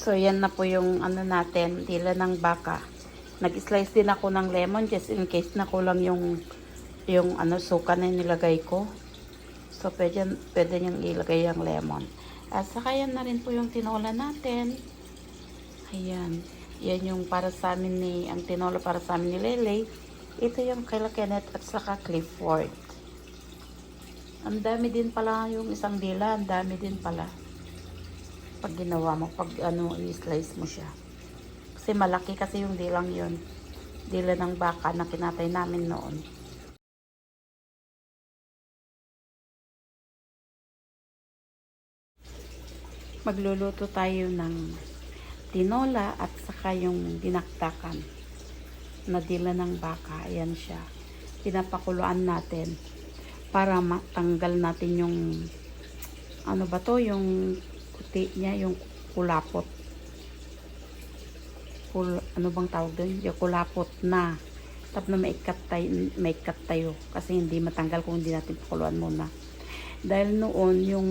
So, yan na po yung ano natin, dila ng baka. Nag-slice din ako ng lemon just in case na kulang yung ano, suka na nilagay ko. So, pwede niyang ilagay yung lemon. At saka yan na rin po yung tinola natin. Ayan. Yan yung para sa amin ang tinola para sa amin ni Lele. Ito yung kay Kenneth at saka Clifford. Ang dami din pala yung isang dila. Ang dami din pala. Pag ginawa mo, pag ano, i-slice mo siya. Kasi malaki kasi yung dilang yun. Dila ng baka na kinatay namin noon. Magluluto tayo ng tinola at saka yung dinakdakan na dila ng baka. Ayan siya. Pinapakuluan natin para matanggal natin yung ano ba to, yung puti niya, yung kulapot. Ano bang tawag doon? Yung kulapot na. Tapos na maikat tayo. Kasi hindi matanggal kung hindi natin pakuluan muna. Dahil noon, yung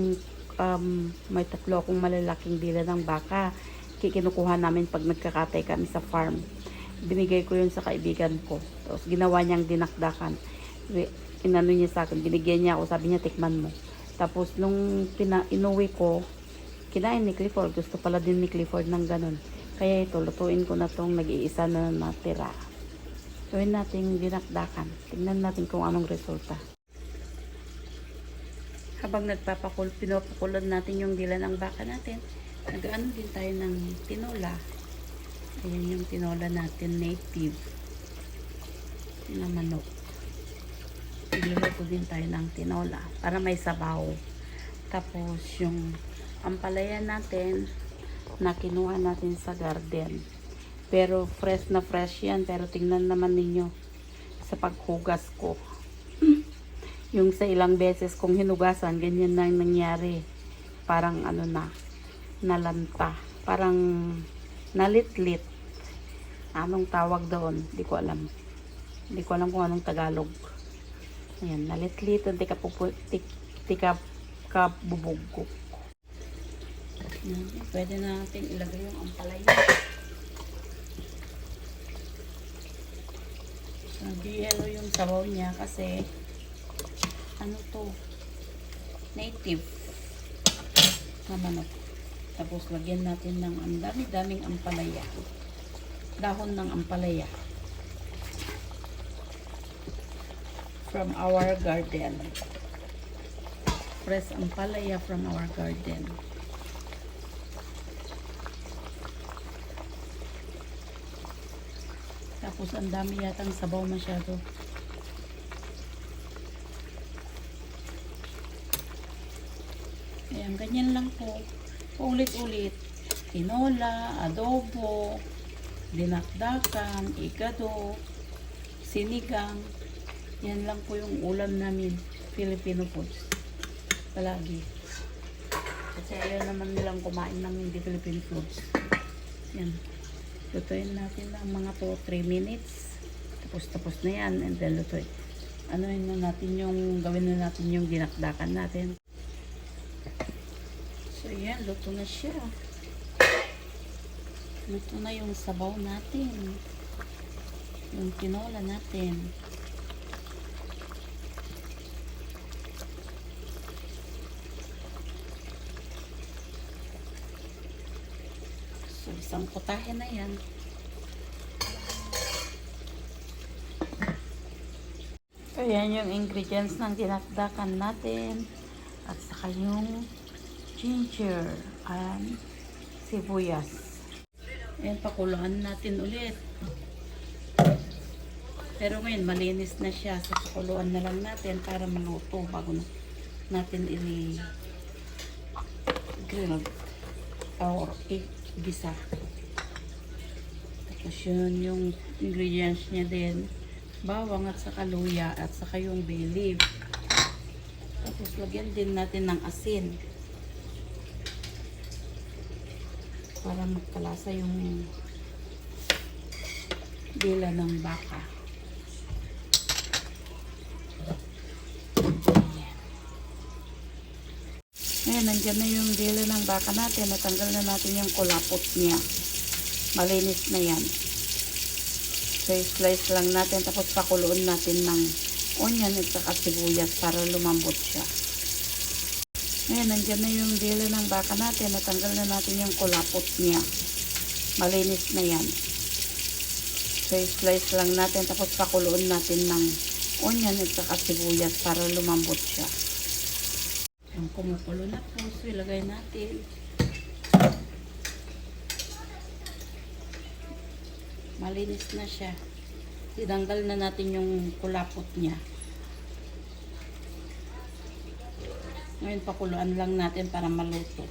may tatlo akong malalaking dila ng baka. Kikinukuha namin pag nagkakatay kami sa farm. Binigay ko yun sa kaibigan ko. Tapos ginawa niyang dinakdakan. Inano niya sa akin. Binigyan niya ako. Sabi niya, tikman mo. Tapos nung inuwi ko, kinain ni Clifford. Gusto pala din ni Clifford ng ganun. Kaya ito, lutuin ko na itong nag-iisa na natira. Gawin natin dinakdakan. Tingnan natin kung anong resulta. Habang pinapakulan natin yung dila ng baka natin, nag-ano din tayo ng tinola. Ayan yung tinola natin, native na manok. Iluluto din tayo ng tinola para may sabaw. Tapos yung ampalaya natin na kinuha natin sa garden. Pero fresh na fresh yan. Pero tingnan naman ninyo sa paghugas ko. Yung sa ilang beses kong hinugasan, ganyan na nangyari. Parang ano na, nalanta. Parang nalitlit. Anong tawag doon? Hindi ko alam. Hindi ko alam kung anong Tagalog. Ayan, nalitlit. Tika kabubugok. Pwede na natin ilagay yung ampalaya. Nag-yellow yung sabaw niya kasi ano to, native na manok. Tapos lagyan natin ng ang dami-daming ampalaya. Dahon ng ampalaya. From our garden. Fresh ampalaya from our garden. Tapos ang dami yatang sabaw masyado. Ayan, ganyan lang po. Ulit-ulit. Tinola, adobo, dinakdakan, igado, sinigang. Yan lang po yung ulam namin. Filipino foods. Palagi. Kasi ayaw naman nilang kumain ng hindi Filipino foods. Yan. Lutuin natin ng mga 2-3 minutes. Tapos na yan. And then lutuin. Gawin na natin yung dinakdakan natin. So yan, luto na siya. Luto na yung sabaw natin. Yung tinola natin. So, isang putahe na yan. Ayan yung ingredients ng dinakdakan natin. At saka yung ginger and sibuyas. Ayan, pakuluan natin ulit. Pero ngayon, malinis na siya. So, pakuluan na lang natin para maluto bago natin i-grill or gisa. Tapos yun, yung ingredients niya din. Bawang at saka luya at saka yung bay leaf. Tapos lagyan din natin ng asin. Para magkalasa yung dila ng baka. Ngayon, nandyan na yung dila ng baka natin. Natanggal na natin yung kulapot niya. Malinis na yan. So, slice lang natin. Tapos, pakuluan natin ng onion at saka sibuyas para lumambot siya. Ngayon, nandyan na yung dila ng baka natin. Natanggal na natin yung kulapot niya. Malinis na yan. So, slice lang natin. Tapos, pakuluan natin ng onion at saka sibuyas para lumambot siya. Yung kumukulo na po, so ilagay natin. Malinis na siya. Tinanggal na natin yung kulapot niya. Ngayon, pakuluan lang natin para maluto.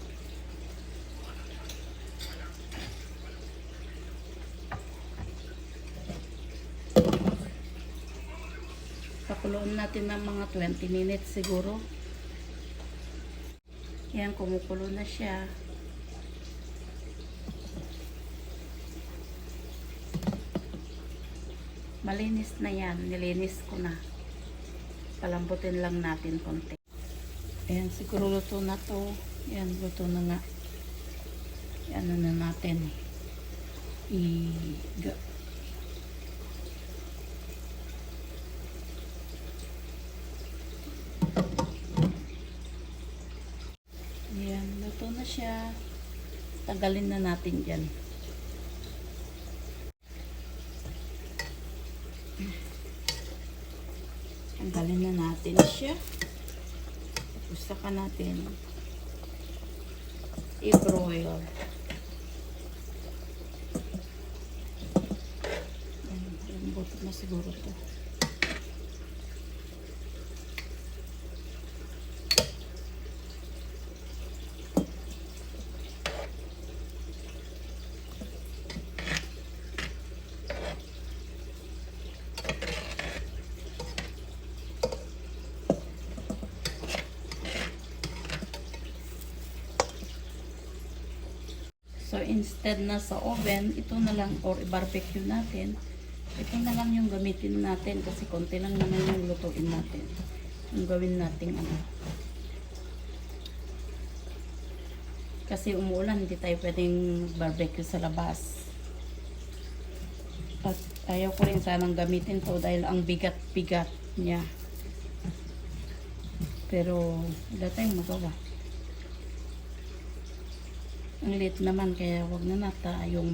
Pakuluan natin ng mga 20 minutes siguro. Yan, kumukulo na siya. Malinis na yan. Nilinis ko na. Palambutin lang natin konti. Ayan, siguro luto na to. Yan, luto na nga. Yan na natin. Ayan, luto na siya. Tagalin na natin dyan. Tanggalin na natin siya. Tapos saka natin i-broil. Lambot na siguro to. So, instead na sa oven, ito na lang, or i-barbecue natin, ito na lang yung gamitin natin kasi konti lang naman yung lutuin natin. Yung gawin natin ano. Kasi umuulan, hindi tayo pwedeng barbecue sa labas. At ayaw ko rin sanang gamitin to dahil ang bigat-bigat niya. Pero, wala tayong magawa. Ang lit naman kaya wag na tayong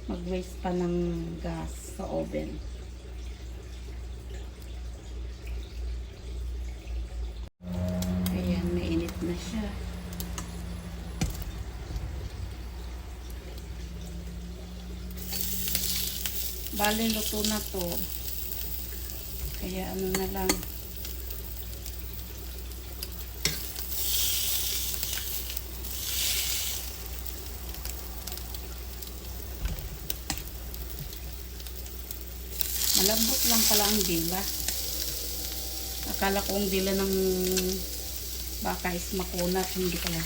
mag-waste pa ng gas sa oven. Ayan, mainit na siya. Bale, luto na to. Kaya ano na lang. Malambot lang pala ang dila. Akala ko ang dila ng baka is makunat, hindi pala.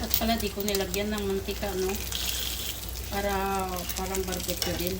Dapat pala di ko nilagyan ng mantika, no? Para parang barbecue din.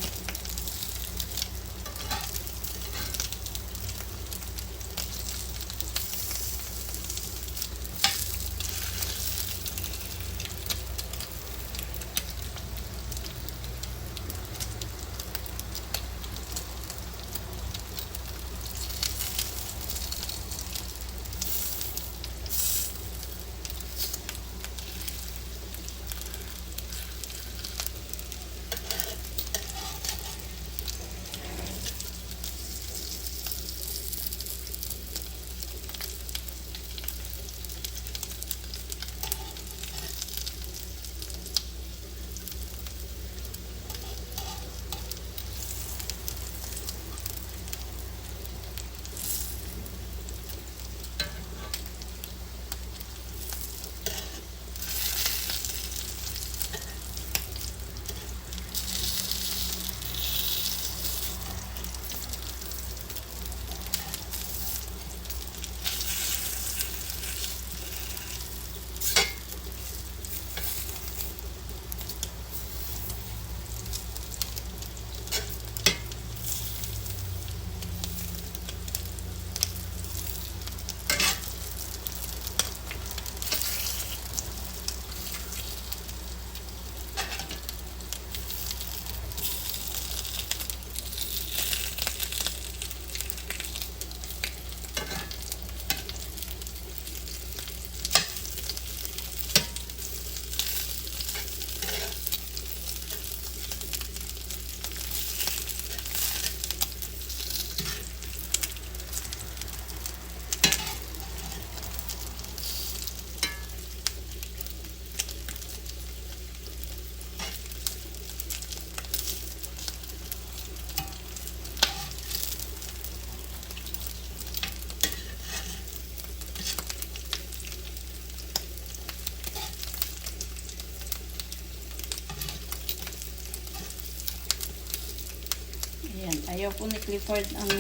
Ayan. Ayaw po ni Clifford ang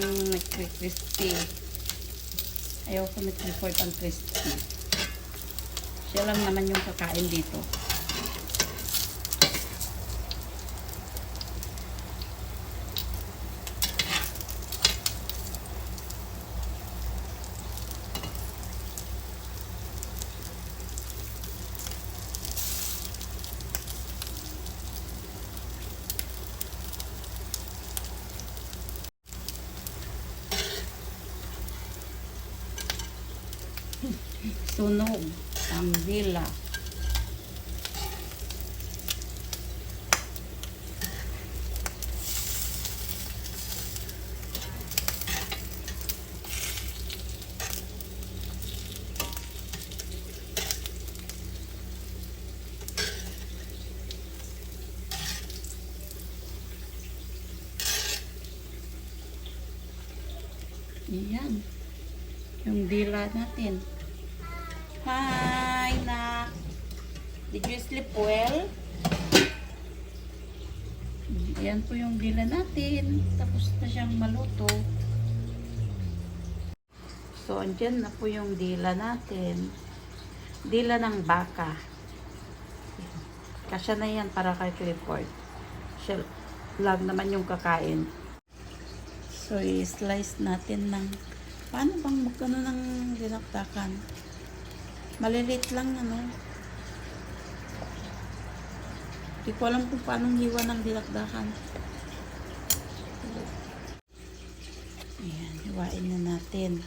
crispy. Ayaw po ni Clifford ang crispy. Siya lang naman yung kakain dito. Sunog ang dila. Iyan. Yung dila natin. Hi, Nak. Did you sleep well? Yan po yung dila natin. Tapos na siyang maluto. So, andyan na po yung dila natin. Dila ng baka. Kasya na yan para kay Clifford. Siya lang naman yung kakain. So, i-slice natin ng paano bang magkano ng dinakdakan? Malilit lang, ano. Hindi ko alam kung paano hiwa ng dinakdakan. Ayan, hiwain na natin.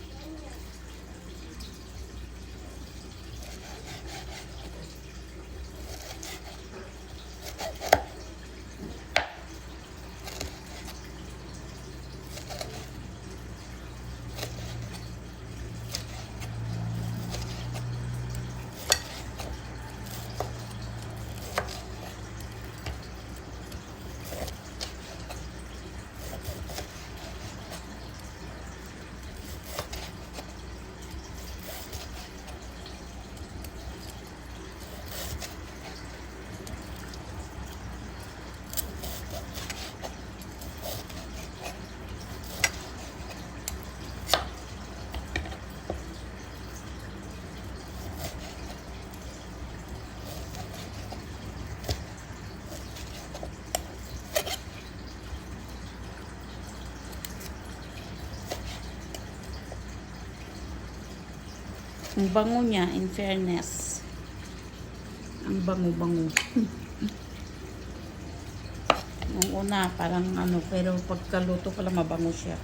Ang bango niya, in fairness. Ang bango-bango. Nung una, parang ano, pero pagkaluto pala mabango siya.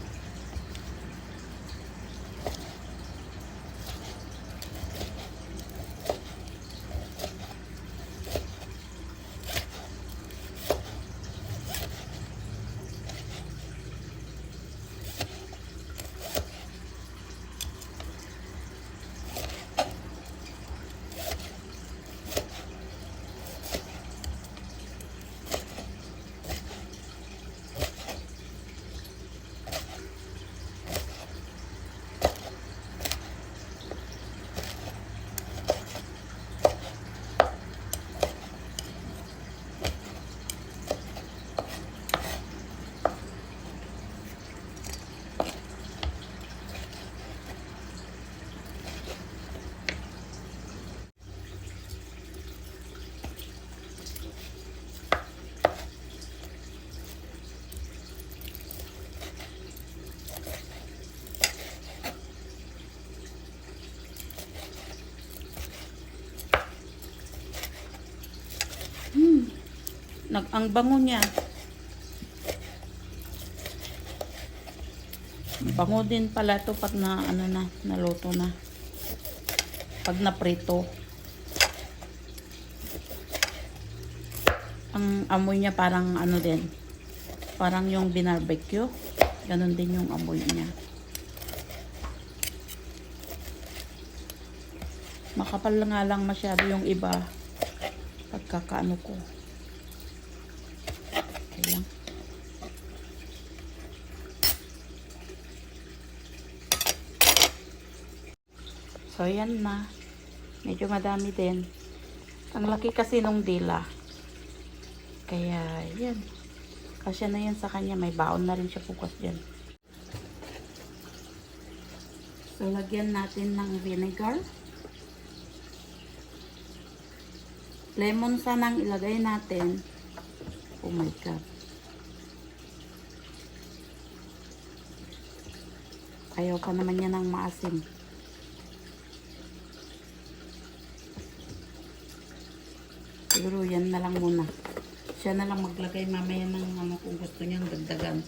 Ang bango niya. Bango din pala to pag na ano na, naluto na. Pag naprito. Ang amoy niya parang ano din. Parang yung binarbecue. Ganon din yung amoy niya. Makapal nga lang masyado yung iba. Pagkakaano ko. Okay lang. So, yan na. Medyo madami din. Ang laki kasi nung dila. Kaya, yan. Kasya na yan sa kanya. May baon na rin siya bukas dyan. So, lagyan natin ng vinegar. Lemon sanang ilagay natin. Oh my God. Ayaw pa naman niya ng maasim. Siguro yan na lang muna. Siya na lang maglagay mamaya ng ano kung gusto niyang dagdagan.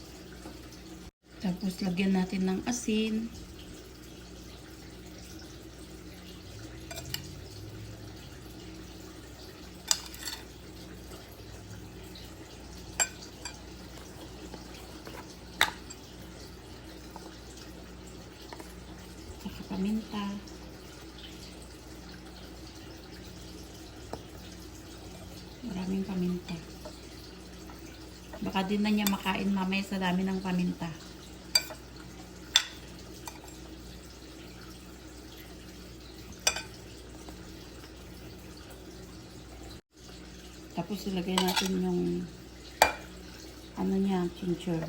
Tapos lagyan natin ng asin. Saka paminta. Maraming paminta. Baka din na niya makain mamaya sa dami ng paminta. Tapos ilagay natin yung ano niya, ginger.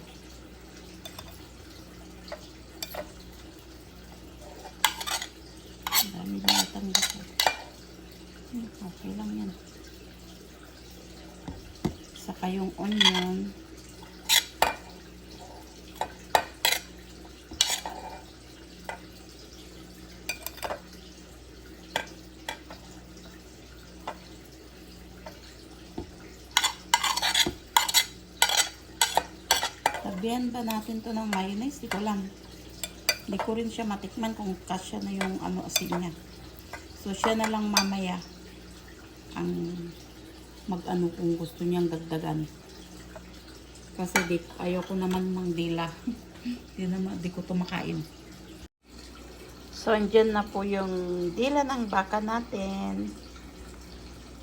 Ang dami na natang dito. Okay lang yan. Saka yung onion. Sabihan ba natin to ng mayonnaise? Di ko lang. Hindi ko rin siya matikman kung kasya na yung ano asin niya. So siya na lang mamaya ang mag-ano kung gusto niyang dagdagan. Kasi ayoko naman ng dila. Di ko to makain. So, andyan na po yung dila ng baka natin.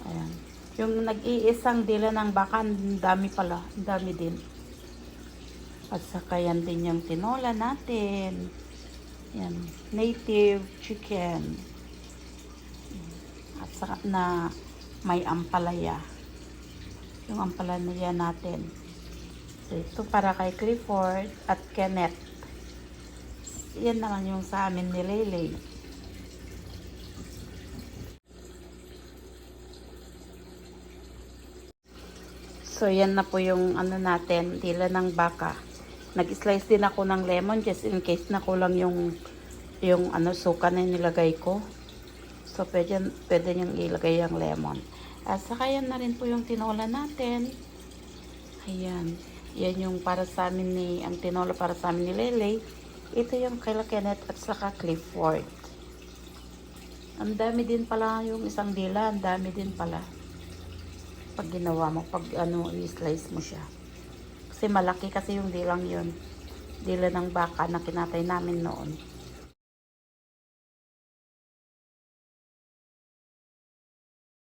Ayan. Yung nag-iisang dila ng baka, ang dami pala. Ang dami din. At saka yan din yung tinola natin. Yan. Native chicken. At saka na may ampalaya. Yung ampalaya natin. So, ito para kay Clifford at Kenneth. Yan naman yung sa amin ni Lele. So, yan na po yung ano natin, dila ng baka. Nag-slice din ako ng lemon just in case na kulang yung ano, suka na nilagay ko. So, pwede niyong ilagay yung lemon. At saka yan na rin po yung tinola natin. Ayan. Yan yung para sa amin ang tinola para sa amin ni Lele. Ito yung kay Kenneth at saka Clifford. Ang dami din pala yung isang dila. Ang dami din pala. Pag ginawa mo, pag i-slice mo siya. Kasi malaki kasi yung dilang yun. Dila ng baka na kinatay namin noon.